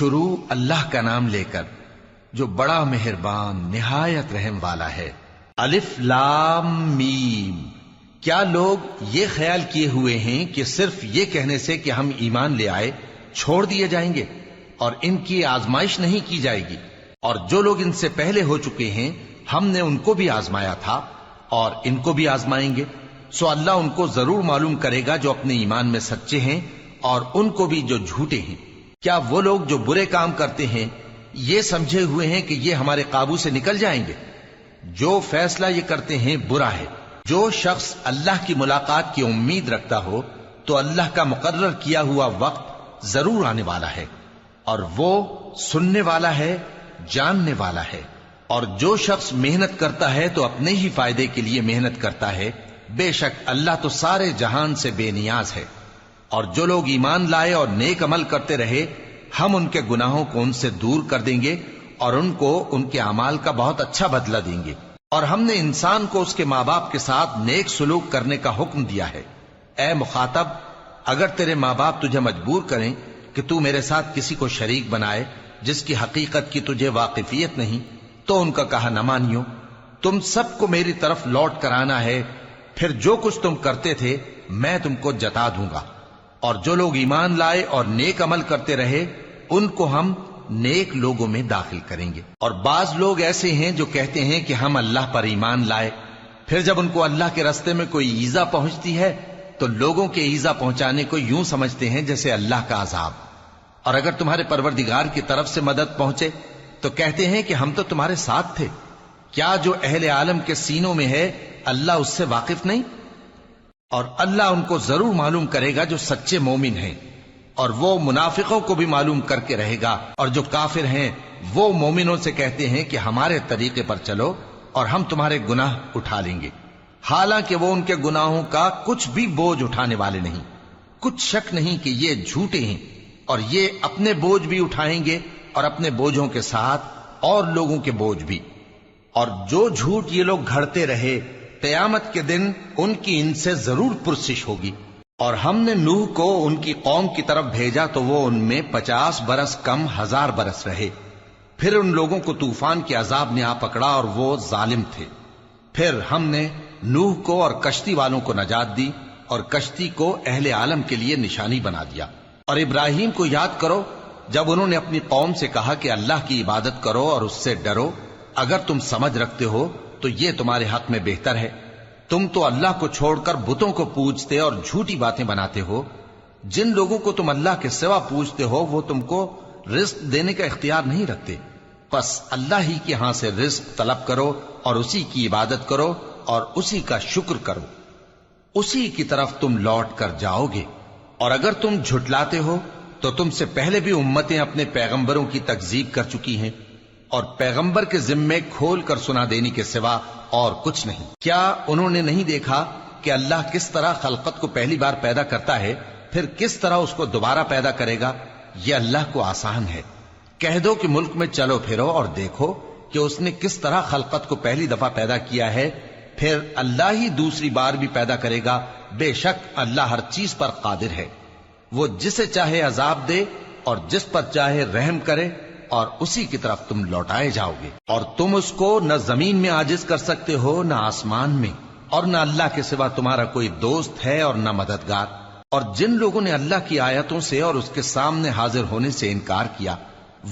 شروع اللہ کا نام لے کر جو بڑا مہربان نہایت رحم والا ہے۔ الف لام میم۔ کیا لوگ یہ خیال کیے ہوئے ہیں کہ صرف یہ کہنے سے کہ ہم ایمان لے آئے چھوڑ دیے جائیں گے اور ان کی آزمائش نہیں کی جائے گی؟ اور جو لوگ ان سے پہلے ہو چکے ہیں ہم نے ان کو بھی آزمایا تھا اور ان کو بھی آزمائیں گے، سو اللہ ان کو ضرور معلوم کرے گا جو اپنے ایمان میں سچے ہیں اور ان کو بھی جو جھوٹے ہیں۔ کیا وہ لوگ جو برے کام کرتے ہیں یہ سمجھے ہوئے ہیں کہ یہ ہمارے قابو سے نکل جائیں گے؟ جو فیصلہ یہ کرتے ہیں برا ہے۔ جو شخص اللہ کی ملاقات کی امید رکھتا ہو تو اللہ کا مقرر کیا ہوا وقت ضرور آنے والا ہے، اور وہ سننے والا ہے، جاننے والا ہے۔ اور جو شخص محنت کرتا ہے تو اپنے ہی فائدے کے لیے محنت کرتا ہے، بے شک اللہ تو سارے جہان سے بے نیاز ہے۔ اور جو لوگ ایمان لائے اور نیک عمل کرتے رہے ہم ان کے گناہوں کو ان سے دور کر دیں گے اور ان کو ان کے اعمال کا بہت اچھا بدلہ دیں گے۔ اور ہم نے انسان کو اس کے ماں باپ کے ساتھ نیک سلوک کرنے کا حکم دیا ہے۔ اے مخاطب، اگر تیرے ماں باپ تجھے مجبور کریں کہ تو میرے ساتھ کسی کو شریک بنائے جس کی حقیقت کی تجھے واقفیت نہیں تو ان کا کہا نہ مانیو۔ تم سب کو میری طرف لوٹ کر آنا ہے، پھر جو کچھ تم کرتے تھے میں تم کو جتا دوں گا۔ اور جو لوگ ایمان لائے اور نیک عمل کرتے رہے ان کو ہم نیک لوگوں میں داخل کریں گے۔ اور بعض لوگ ایسے ہیں جو کہتے ہیں کہ ہم اللہ پر ایمان لائے، پھر جب ان کو اللہ کے راستے میں کوئی ایذا پہنچتی ہے تو لوگوں کے ایذا پہنچانے کو یوں سمجھتے ہیں جیسے اللہ کا عذاب۔ اور اگر تمہارے پروردگار کی طرف سے مدد پہنچے تو کہتے ہیں کہ ہم تو تمہارے ساتھ تھے۔ کیا جو اہل عالم کے سینوں میں ہے اللہ اس سے واقف نہیں؟ اور اللہ ان کو ضرور معلوم کرے گا جو سچے مومن ہیں، اور وہ منافقوں کو بھی معلوم کر کے رہے گا۔ اور جو کافر ہیں وہ مومنوں سے کہتے ہیں کہ ہمارے طریقے پر چلو اور ہم تمہارے گناہ اٹھا لیں گے، حالانکہ وہ ان کے گناہوں کا کچھ بھی بوجھ اٹھانے والے نہیں۔ کچھ شک نہیں کہ یہ جھوٹے ہیں، اور یہ اپنے بوجھ بھی اٹھائیں گے اور اپنے بوجھوں کے ساتھ اور لوگوں کے بوجھ بھی۔ اور جو جھوٹ یہ لوگ گھڑتے رہے قیامت کے دن ان کی ان سے ضرور پرسش ہوگی۔ اور ہم نے نوح کو ان کی قوم کی طرف بھیجا تو وہ ان میں 50 برس کم 1000 برس رہے۔ پھر ان لوگوں کو طوفان کے عذاب نے آ پکڑا اور وہ ظالم تھے۔ پھر ہم نے نوح کو اور کشتی والوں کو نجات دی اور کشتی کو اہل عالم کے لیے نشانی بنا دیا۔ اور ابراہیم کو یاد کرو جب انہوں نے اپنی قوم سے کہا کہ اللہ کی عبادت کرو اور اس سے ڈرو، اگر تم سمجھ رکھتے ہو تو یہ تمہارے حق میں بہتر ہے۔ تم تو اللہ کو چھوڑ کر بتوں کو پوجتے اور جھوٹی باتیں بناتے ہو۔ جن لوگوں کو تم اللہ کے سوا پوجتے ہو وہ تم کو رزق دینے کا اختیار نہیں رکھتے، پس اللہ ہی کے ہاں سے رزق طلب کرو اور اسی کی عبادت کرو اور اسی کا شکر کرو، اسی کی طرف تم لوٹ کر جاؤ گے۔ اور اگر تم جھٹلاتے ہو تو تم سے پہلے بھی امتیں اپنے پیغمبروں کی تکذیب کر چکی ہیں، اور پیغمبر کے ذمے کھول کر سنا دینے کے سوا اور کچھ نہیں۔ کیا انہوں نے نہیں دیکھا کہ اللہ کس طرح خلقت کو پہلی بار پیدا کرتا ہے پھر کس طرح اس کو دوبارہ پیدا کرے گا؟ یہ اللہ کو آسان ہے۔ کہہ دو کہ ملک میں چلو پھرو اور دیکھو کہ اس نے کس طرح خلقت کو پہلی دفعہ پیدا کیا ہے، پھر اللہ ہی دوسری بار بھی پیدا کرے گا۔ بے شک اللہ ہر چیز پر قادر ہے۔ وہ جسے چاہے عذاب دے اور جس پر چاہے رحم کرے، اور اسی کی طرف تم لوٹائے جاؤ گے۔ اور تم اس کو نہ زمین میں عاجز کر سکتے ہو نہ آسمان میں، اور نہ اللہ کے سوا تمہارا کوئی دوست ہے اور نہ مددگار۔ اور جن لوگوں نے اللہ کی آیتوں سے اور اس کے سامنے حاضر ہونے سے انکار کیا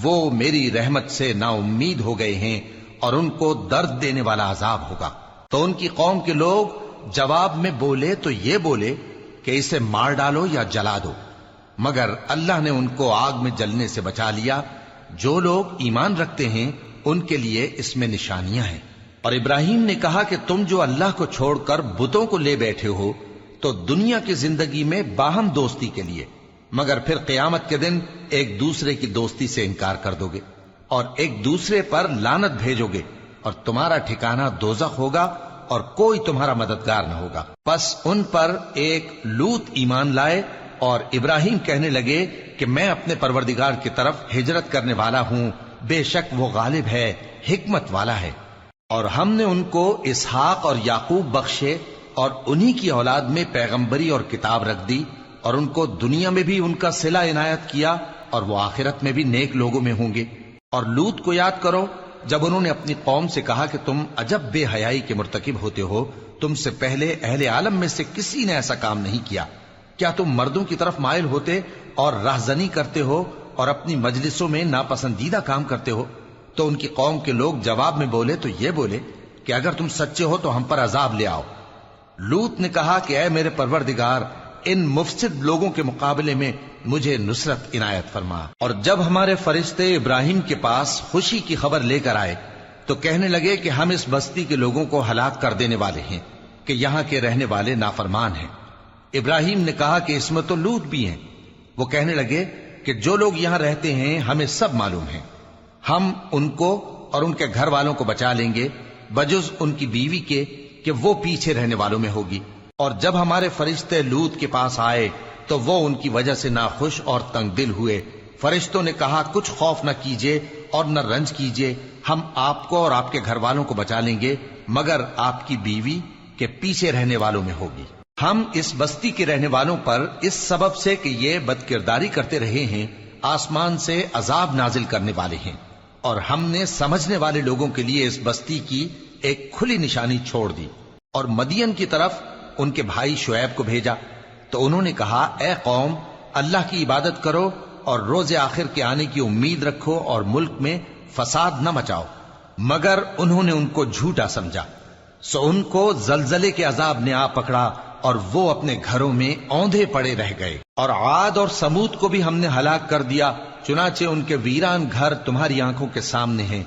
وہ میری رحمت سے نا امید ہو گئے ہیں، اور ان کو درد دینے والا عذاب ہوگا۔ تو ان کی قوم کے لوگ جواب میں بولے تو یہ بولے کہ اسے مار ڈالو یا جلا دو، مگر اللہ نے ان کو آگ میں جلنے سے بچا لیا۔ جو لوگ ایمان رکھتے ہیں ان کے لیے اس میں نشانیاں ہیں۔ اور ابراہیم نے کہا کہ تم جو اللہ کو چھوڑ کر بتوں کو لے بیٹھے ہو تو دنیا کی زندگی میں باہم دوستی کے لیے، مگر پھر قیامت کے دن ایک دوسرے کی دوستی سے انکار کر دو گے اور ایک دوسرے پر لعنت بھیجو گے، اور تمہارا ٹھکانہ دوزخ ہوگا اور کوئی تمہارا مددگار نہ ہوگا۔ پس ان پر ایک لوط ایمان لائے، اور ابراہیم کہنے لگے کہ میں اپنے پروردگار کی طرف ہجرت کرنے والا ہوں، بے شک وہ غالب ہے، حکمت والا ہے۔ اور ہم نے ان کو اسحاق اور یعقوب بخشے اور انہی کی اولاد میں پیغمبری اور کتاب رکھ دی، اور ان کو دنیا میں بھی ان کا صلہ عنایت کیا اور وہ آخرت میں بھی نیک لوگوں میں ہوں گے۔ اور لوط کو یاد کرو جب انہوں نے اپنی قوم سے کہا کہ تم عجب بے حیائی کے مرتکب ہوتے ہو، تم سے پہلے اہل عالم میں سے کسی نے ایسا کام نہیں کیا۔ کیا تم مردوں کی طرف مائل ہوتے اور رہزنی کرتے ہو اور اپنی مجلسوں میں ناپسندیدہ کام کرتے ہو؟ تو ان کی قوم کے لوگ جواب میں بولے تو یہ بولے کہ اگر تم سچے ہو تو ہم پر عذاب لے آؤ۔ لوط نے کہا کہ اے میرے پروردگار، ان مفسد لوگوں کے مقابلے میں مجھے نصرت عنایت فرما۔ اور جب ہمارے فرشتے ابراہیم کے پاس خوشی کی خبر لے کر آئے تو کہنے لگے کہ ہم اس بستی کے لوگوں کو ہلاک کر دینے والے ہیں کہ یہاں کے رہنے والے نافرمان ہیں۔ ابراہیم نے کہا کہ اس میں تو لوط بھی ہیں۔ وہ کہنے لگے کہ جو لوگ یہاں رہتے ہیں ہمیں سب معلوم ہیں، ہم ان کو اور ان کے گھر والوں کو بچا لیں گے بجز ان کی بیوی کے کہ وہ پیچھے رہنے والوں میں ہوگی۔ اور جب ہمارے فرشتے لوط کے پاس آئے تو وہ ان کی وجہ سے ناخوش اور تنگ دل ہوئے۔ فرشتوں نے کہا کچھ خوف نہ کیجیے اور نہ رنج کیجیے، ہم آپ کو اور آپ کے گھر والوں کو بچا لیں گے مگر آپ کی بیوی کے پیچھے رہنے والوں میں ہوگی۔ ہم اس بستی کے رہنے والوں پر اس سبب سے کہ یہ بدکرداری کرتے رہے ہیں آسمان سے عذاب نازل کرنے والے ہیں، اور ہم نے سمجھنے والے لوگوں کے لیے اس بستی کی ایک کھلی نشانی چھوڑ دی۔ اور مدین کی طرف ان کے بھائی شعیب کو بھیجا تو انہوں نے کہا اے قوم، اللہ کی عبادت کرو اور روز آخر کے آنے کی امید رکھو اور ملک میں فساد نہ مچاؤ۔ مگر انہوں نے ان کو جھوٹا سمجھا، سو ان کو زلزلے کے عذاب نے آ پکڑا اور وہ اپنے گھروں میں اوندھے پڑے رہ گئے۔ اور عاد اور سمود کو بھی ہم نے ہلاک کر دیا، چنانچہ ان کے ویران گھر تمہاری آنکھوں کے سامنے ہیں،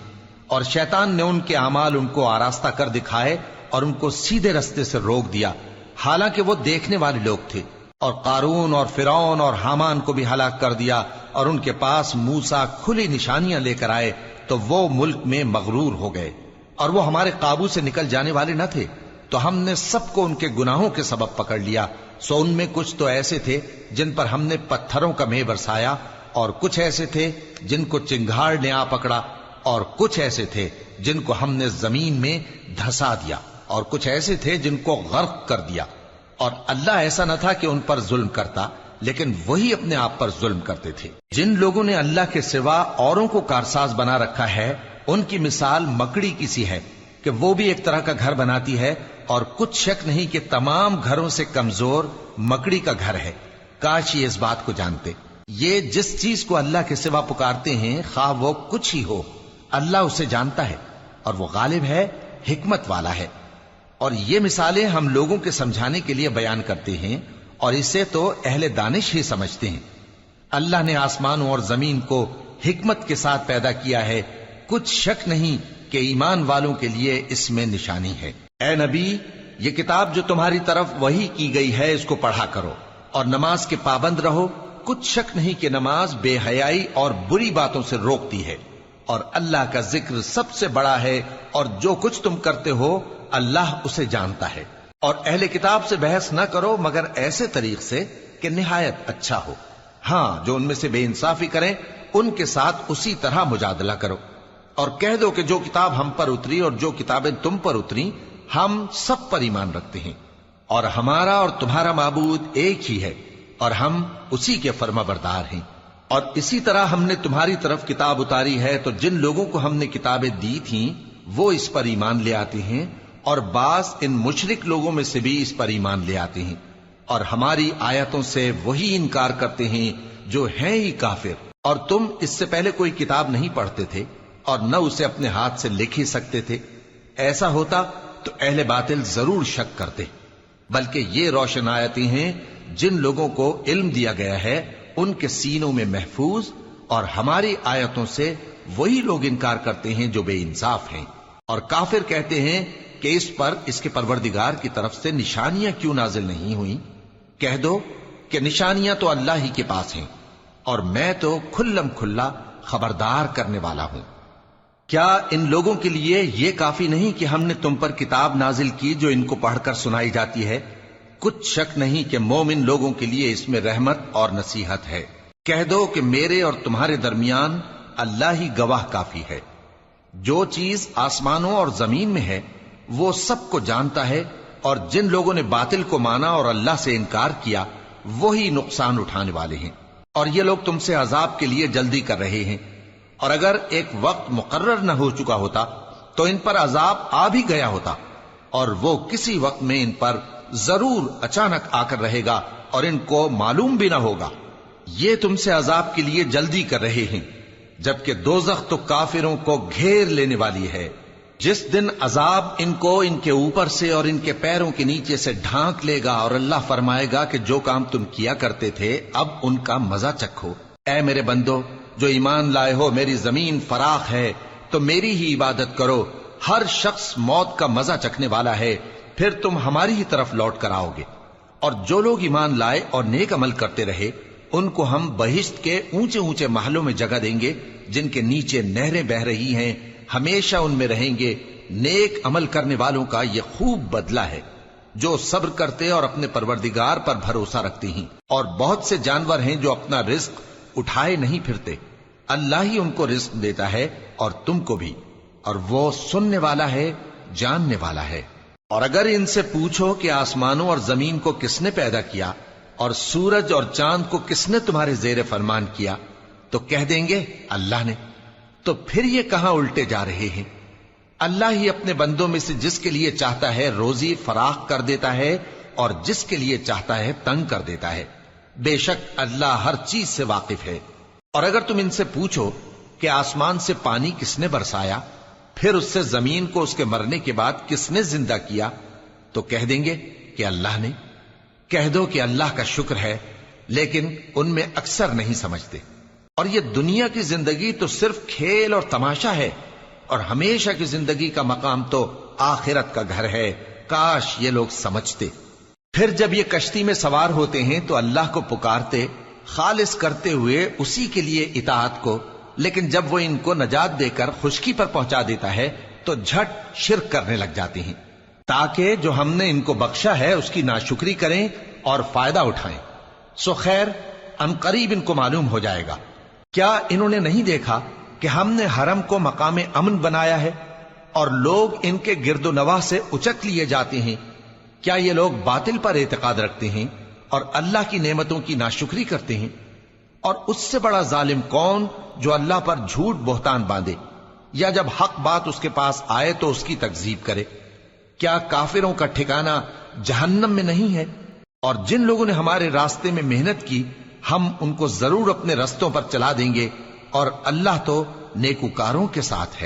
اور شیطان نے ان کے اعمال ان کو آراستہ کر دکھائے اور ان کو سیدھے رستے سے روک دیا، حالانکہ وہ دیکھنے والے لوگ تھے۔ اور قارون اور فرعون اور حامان کو بھی ہلاک کر دیا، اور ان کے پاس موسیٰ کھلی نشانیاں لے کر آئے تو وہ ملک میں مغرور ہو گئے، اور وہ ہمارے قابو سے نکل جانے والے نہ تھے، تو ہم نے سب کو ان کے گناہوں کے سبب پکڑ لیا۔ سو ان میں کچھ تو ایسے تھے جن پر ہم نے پتھروں کا مے برسایا، اور کچھ ایسے تھے جن کو چنگھاڑ نے آ پکڑا، اور کچھ ایسے تھے جن کو ہم نے زمین میں دھسا دیا، اور کچھ ایسے تھے جن کو غرق کر دیا۔ اور اللہ ایسا نہ تھا کہ ان پر ظلم کرتا، لیکن وہی اپنے آپ پر ظلم کرتے تھے۔ جن لوگوں نے اللہ کے سوا اوروں کو کارساز بنا رکھا ہے، ان کی مثال مکڑی کی سی ہے کہ وہ بھی ایک طرح کا گھر بناتی ہے، اور کچھ شک نہیں کہ تمام گھروں سے کمزور مکڑی کا گھر ہے۔ کاش یہ اس بات کو جانتے۔ یہ جس چیز کو اللہ کے سوا پکارتے ہیں خواہ وہ کچھ ہی ہو، اللہ اسے جانتا ہے اور وہ غالب ہے، حکمت والا ہے۔ اور یہ مثالیں ہم لوگوں کے سمجھانے کے لیے بیان کرتے ہیں، اور اسے تو اہل دانش ہی سمجھتے ہیں۔ اللہ نے آسمانوں اور زمین کو حکمت کے ساتھ پیدا کیا ہے، کچھ شک نہیں کہ ایمان والوں کے لیے اس میں نشانی ہے۔ اے نبی، یہ کتاب جو تمہاری طرف وحی کی گئی ہے اس کو پڑھا کرو، اور نماز کے پابند رہو۔ کچھ شک نہیں کہ نماز بے حیائی اور بری باتوں سے روکتی ہے، اور اللہ کا ذکر سب سے بڑا ہے، اور جو کچھ تم کرتے ہو اللہ اسے جانتا ہے۔ اور اہل کتاب سے بحث نہ کرو مگر ایسے طریق سے کہ نہایت اچھا ہو۔ ہاں، جو ان میں سے بے انصافی کریں ان کے ساتھ اسی طرح مجادلہ کرو، اور کہہ دو کہ جو کتاب ہم پر اتری اور جو کتابیں تم پر اتری ہم سب پر ایمان رکھتے ہیں، اور ہمارا اور تمہارا معبود ایک ہی ہے، اور ہم اسی کے فرما بردار ہیں۔ اور اسی طرح ہم نے تمہاری طرف کتاب اتاری ہے تو جن لوگوں کو ہم نے کتابیں دی تھیں وہ اس پر ایمان لے آتے ہیں، اور بعض ان مشرک لوگوں میں سے بھی اس پر ایمان لے آتے ہیں، اور ہماری آیتوں سے وہی انکار کرتے ہیں جو ہیں ہی کافر۔ اور تم اس سے پہلے کوئی کتاب نہیں پڑھتے تھے اور نہ اسے اپنے ہاتھ سے لکھ ہی سکتے تھے۔ ایسا ہوتا تو اہل باطل ضرور شک کرتے، بلکہ یہ روشن آیتیں ہیں جن لوگوں کو علم دیا گیا ہے ان کے سینوں میں محفوظ، اور ہماری آیتوں سے وہی لوگ انکار کرتے ہیں جو بے انصاف ہیں۔ اور کافر کہتے ہیں کہ اس پر اس کے پروردگار کی طرف سے نشانیاں کیوں نازل نہیں ہوئیں؟ کہہ دو کہ نشانیاں تو اللہ ہی کے پاس ہیں، اور میں تو کھلم کھلا خبردار کرنے والا ہوں۔ کیا ان لوگوں کے لیے یہ کافی نہیں کہ ہم نے تم پر کتاب نازل کی جو ان کو پڑھ کر سنائی جاتی ہے؟ کچھ شک نہیں کہ مومن لوگوں کے لیے اس میں رحمت اور نصیحت ہے۔ کہہ دو کہ میرے اور تمہارے درمیان اللہ ہی گواہ کافی ہے۔ جو چیز آسمانوں اور زمین میں ہے وہ سب کو جانتا ہے، اور جن لوگوں نے باطل کو مانا اور اللہ سے انکار کیا وہی نقصان اٹھانے والے ہیں۔ اور یہ لوگ تم سے عذاب کے لیے جلدی کر رہے ہیں، اور اگر ایک وقت مقرر نہ ہو چکا ہوتا تو ان پر عذاب آ بھی گیا ہوتا، اور وہ کسی وقت میں ان پر ضرور اچانک آ کر رہے گا اور ان کو معلوم بھی نہ ہوگا۔ یہ تم سے عذاب کے لیے جلدی کر رہے ہیں، جبکہ دوزخ تو کافروں کو گھیر لینے والی ہے۔ جس دن عذاب ان کو ان کے اوپر سے اور ان کے پیروں کے نیچے سے ڈھانک لے گا، اور اللہ فرمائے گا کہ جو کام تم کیا کرتے تھے اب ان کا مزہ چکھو۔ اے میرے بندو جو ایمان لائے ہو، میری زمین فراخ ہے تو میری ہی عبادت کرو۔ ہر شخص موت کا مزہ چکھنے والا ہے، پھر تم ہماری ہی طرف لوٹ کر آؤ گے۔ اور جو لوگ ایمان لائے اور نیک عمل کرتے رہے، ان کو ہم بہشت کے اونچے اونچے محلوں میں جگہ دیں گے، جن کے نیچے نہریں بہ رہی ہیں، ہمیشہ ان میں رہیں گے۔ نیک عمل کرنے والوں کا یہ خوب بدلہ ہے، جو صبر کرتے اور اپنے پروردگار پر بھروسہ رکھتے ہیں۔ اور بہت سے جانور ہیں جو اپنا رزق اٹھائے نہیں پھرتے، اللہ ہی ان کو رزق دیتا ہے اور تم کو بھی، اور وہ سننے والا ہے، جاننے والا ہے۔ اور اگر ان سے پوچھو کہ آسمانوں اور زمین کو کس نے پیدا کیا اور سورج اور چاند کو کس نے تمہارے زیر فرمان کیا، تو کہہ دیں گے اللہ نے۔ تو پھر یہ کہاں الٹے جا رہے ہیں؟ اللہ ہی اپنے بندوں میں سے جس کے لیے چاہتا ہے روزی فراخ کر دیتا ہے، اور جس کے لیے چاہتا ہے تنگ کر دیتا ہے۔ بے شک اللہ ہر چیز سے واقف ہے۔ اور اگر تم ان سے پوچھو کہ آسمان سے پانی کس نے برسایا، پھر اس سے زمین کو اس کے مرنے کے بعد کس نے زندہ کیا، تو کہہ دیں گے کہ اللہ نے۔ کہہ دو کہ اللہ کا شکر ہے، لیکن ان میں اکثر نہیں سمجھتے۔ اور یہ دنیا کی زندگی تو صرف کھیل اور تماشا ہے، اور ہمیشہ کی زندگی کا مقام تو آخرت کا گھر ہے۔ کاش یہ لوگ سمجھتے۔ پھر جب یہ کشتی میں سوار ہوتے ہیں تو اللہ کو پکارتے، خالص کرتے ہوئے اسی کے لیے اطاعت کو، لیکن جب وہ ان کو نجات دے کر خشکی پر پہنچا دیتا ہے تو جھٹ شرک کرنے لگ جاتے ہیں، تاکہ جو ہم نے ان کو بخشا ہے اس کی ناشکری کریں اور فائدہ اٹھائیں۔ سو خیر ان قریب ان کو معلوم ہو جائے گا۔ کیا انہوں نے نہیں دیکھا کہ ہم نے حرم کو مقام امن بنایا ہے اور لوگ ان کے گرد و نواح سے اچک لیے جاتے ہیں؟ کیا یہ لوگ باطل پر اعتقاد رکھتے ہیں اور اللہ کی نعمتوں کی ناشکری کرتے ہیں؟ اور اس سے بڑا ظالم کون جو اللہ پر جھوٹ بہتان باندھے، یا جب حق بات اس کے پاس آئے تو اس کی تکذیب کرے؟ کیا کافروں کا ٹھکانہ جہنم میں نہیں ہے؟ اور جن لوگوں نے ہمارے راستے میں محنت کی، ہم ان کو ضرور اپنے رستوں پر چلا دیں گے، اور اللہ تو نیکوکاروں کے ساتھ ہے۔